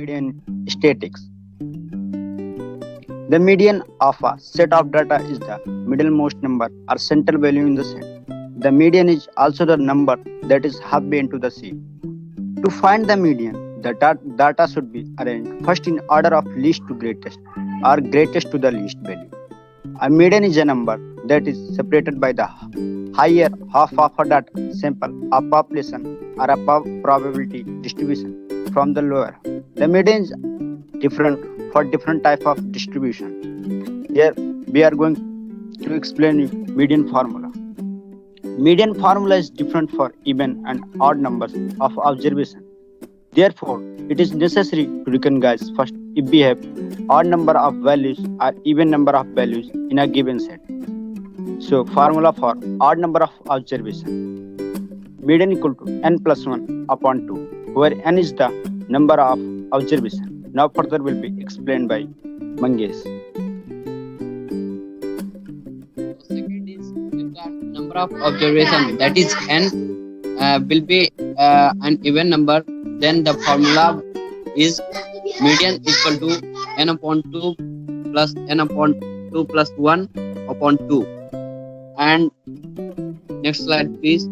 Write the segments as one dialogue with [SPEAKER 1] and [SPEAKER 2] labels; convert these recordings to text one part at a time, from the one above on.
[SPEAKER 1] median statistics. The median of a set of data is the middlemost number or central value in the set. The median is also the number that is halfway into the set. To find the median, the data should be arranged first in order of least to greatest or greatest to the least value. A median is a number that is separated by the higher half of a data sample, a population, or a probability distribution from the lower. The median is different for different type of distribution. Here we are going to explain you median formula. Median formula is different for even and odd numbers of observation. Therefore, it is necessary to recognize first if we have odd number of values or even number of values in a given set. So, formula for odd number of observation. Median equal to n plus 1 upon 2, where n is the number of observation. Now further will be explained by Mangesh.
[SPEAKER 2] Second is if the number of observation, that is n, will be an even number, then the formula is median equal to n upon 2 plus n upon 2 plus 1 upon 2. And next slide please.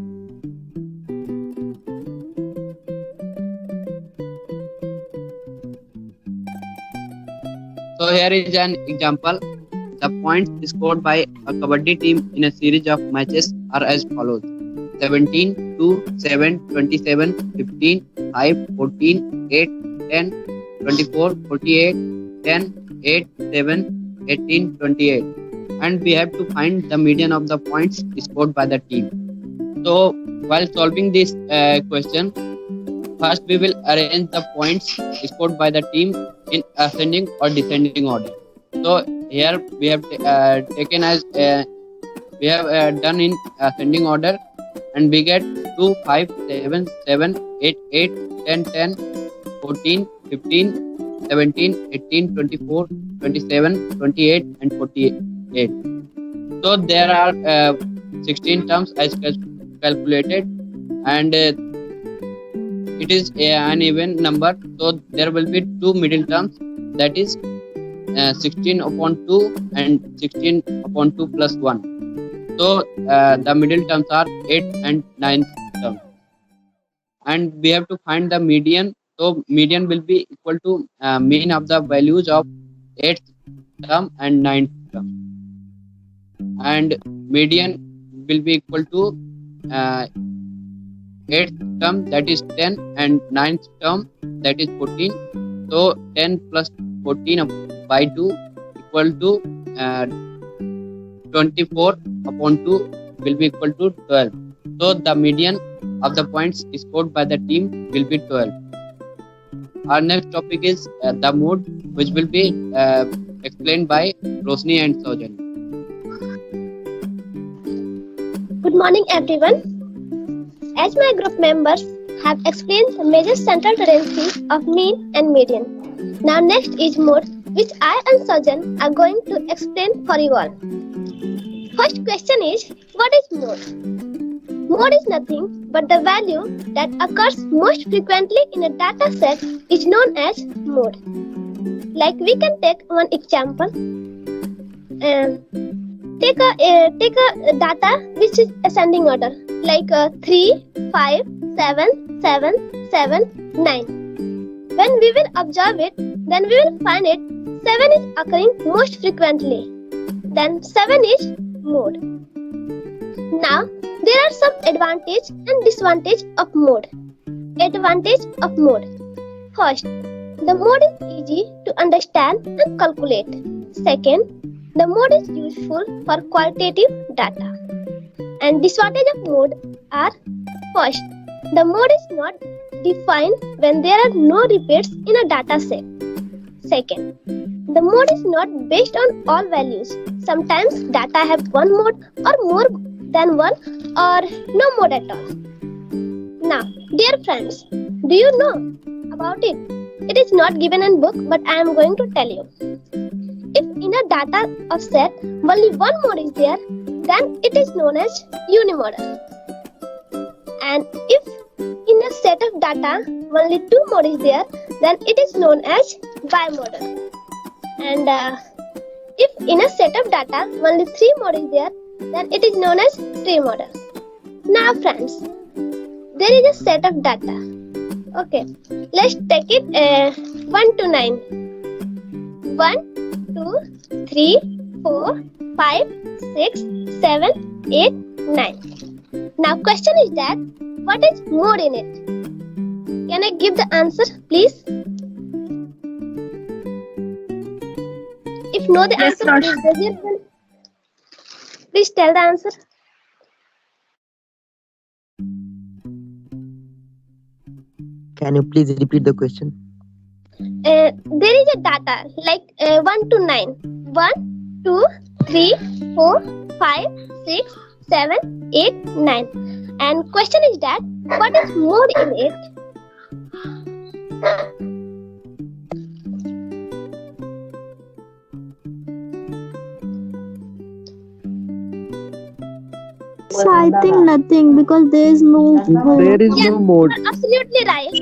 [SPEAKER 2] So here is an example. The points scored by a kabaddi team in a series of matches are as follows: 17, 2, 7, 27, 15, 5, 14, 8, 10, 24, 48, 10, 8, 7, 18, 28. And we have to find the median of the points scored by the team. So while solving this question, first we will arrange the points scored by the team in ascending or descending order. So here we have taken as we have done in ascending order, and we get 2, 5, 7, 7, 8, 8, 10, 10, 14, 15, 17, 18, 24, 27, 28 and 48. So there are 16 terms as calculated, and it is an even number, so there will be two middle terms, that is 16 upon 2 and 16 upon 2 plus 1. So the middle terms are 8 and 9 terms, and we have to find the median. So median will be equal to mean of the values of 8th term and 9th term, and median will be equal to 8th term, that is 10, and 9th term, that is 14. So 10 plus 14 by 2 equal to 24 upon 2 will be equal to 12. So the median of the points scored by the team will be 12. Our next topic is the mood, which will be explained by Rosni and Saujanya.
[SPEAKER 3] Good morning everyone. As my group members have explained the major central tendencies of mean and median. Now next is mode, which I and Sajan are going to explain for you all. First question is, what is mode? Mode is nothing but the value that occurs most frequently in a data set is known as mode. Like we can take one example. Take a data which is ascending order, like 3, 5, 7, 7, 7, 9. When we will observe it, then we will find it 7 is occurring most frequently. Then 7 is mode. Now there are some advantage and disadvantage of mode. Advantage of mode. First, the mode is easy to understand and calculate. Second, the mode is useful for qualitative data. And disadvantage of mode are: first, the mode is not defined when there are no repeats in a data set. Second, the mode is not based on all values. Sometimes data have one mode or more than one, or no mode at all. Now, dear friends, do you know about it? It is not given in book, but I am going to tell you. If in a data of set only one mode is there, then it is known as unimodal. And if in a set of data only two mode is there, then it is known as bimodal. And if in a set of data only 3 modes is there, then it is known as trimodal. Now friends, there is a set of data. Okay, let's take it 1 to 9. 1, 2, 3, 4, 5, 6, 7, 8, 9. Now question is that what is mode in it? Can I give the answer please? If know the
[SPEAKER 4] Yes,
[SPEAKER 3] answer,
[SPEAKER 4] Rosh.
[SPEAKER 3] please tell the answer.
[SPEAKER 5] Can you please repeat the question?
[SPEAKER 3] There is a data like 1 to 9. 1, 2, 3, 4, 5, 6, 7, 8, 9. And question is that what is mode in it?
[SPEAKER 4] So I think nothing because there is no
[SPEAKER 5] There is
[SPEAKER 3] Yeah.
[SPEAKER 5] no mode.
[SPEAKER 3] You are absolutely right.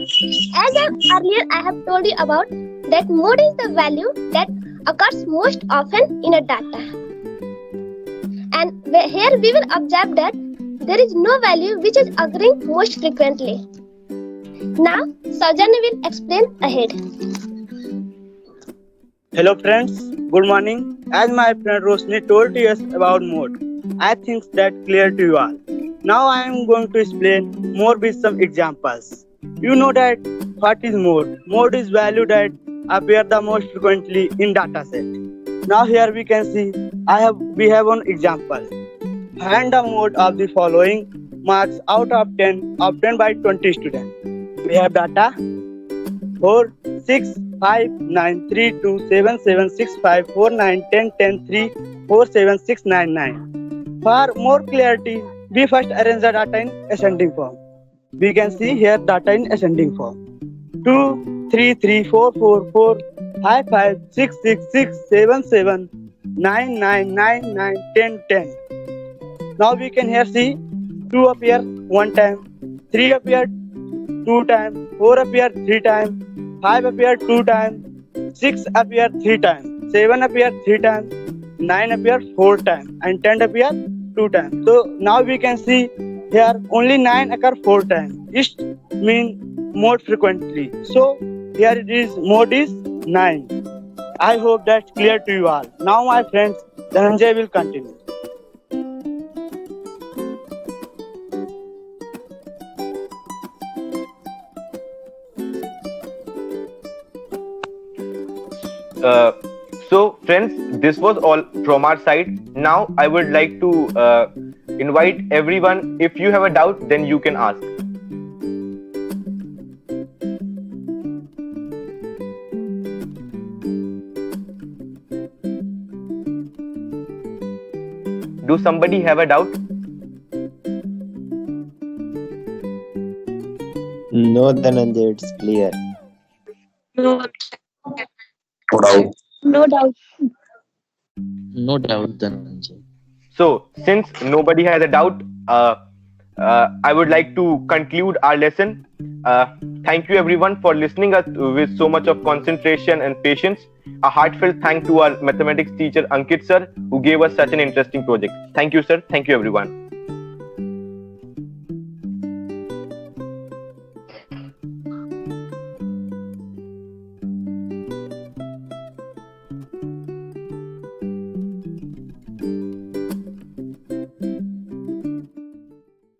[SPEAKER 3] As earlier I have told you about that mode is the value that occurs most often in a data. And here we will observe that there is no value which is occurring most frequently. Now Saujanya will explain ahead.
[SPEAKER 6] Hello friends, good morning. As my friend Rosni told us about mode, I think that clear to you all. Now I am going to explain more with some examples. You know that what is mode? Mode is value that appear the most frequently in dataset. Now here we can see we have one example. Find the mode of the following marks out of 10 obtained by 20 students. We have data 4, 6, 5, 9, 3, 2, 7, 7, 6, 5, 4, 9, 10, 10, 3, 4, 7, 6, 9, 9. For more clarity, we first arrange the data in ascending form. We can see here data in ascending form. 2, 3, 3, 4, 4, 4, 5, 5, 6, 6, 6, 7, 7, 9, 9, 9, 9, 10, 10. Now we can here see 2 appear 1 time, 3 appear 2 times, 4 appear 3 times, 5 appear 2 times, 6 appear 3 times, 7 appear 3 times, 9 appear 4 times, and 10 appear 2 times. So now we can see here only 9 occur 4 times. It means mode frequently. So here it is mode is 9. I hope that's clear to you all. Now my friends, Dhananjay will continue.
[SPEAKER 7] So friends, this was all from our side. Now I would like to invite everyone. If you have a doubt, then you can ask. Do somebody have a doubt?
[SPEAKER 5] No, Dhananjay, it's clear.
[SPEAKER 4] No
[SPEAKER 8] doubt.
[SPEAKER 5] No doubt, Dhananjay.
[SPEAKER 7] So since nobody has a doubt, I would like to conclude our lesson. Thank you everyone for listening us with so much of concentration and patience. A heartfelt thank to our mathematics teacher Ankit sir, who gave us such an interesting project. Thank you sir. Thank you everyone.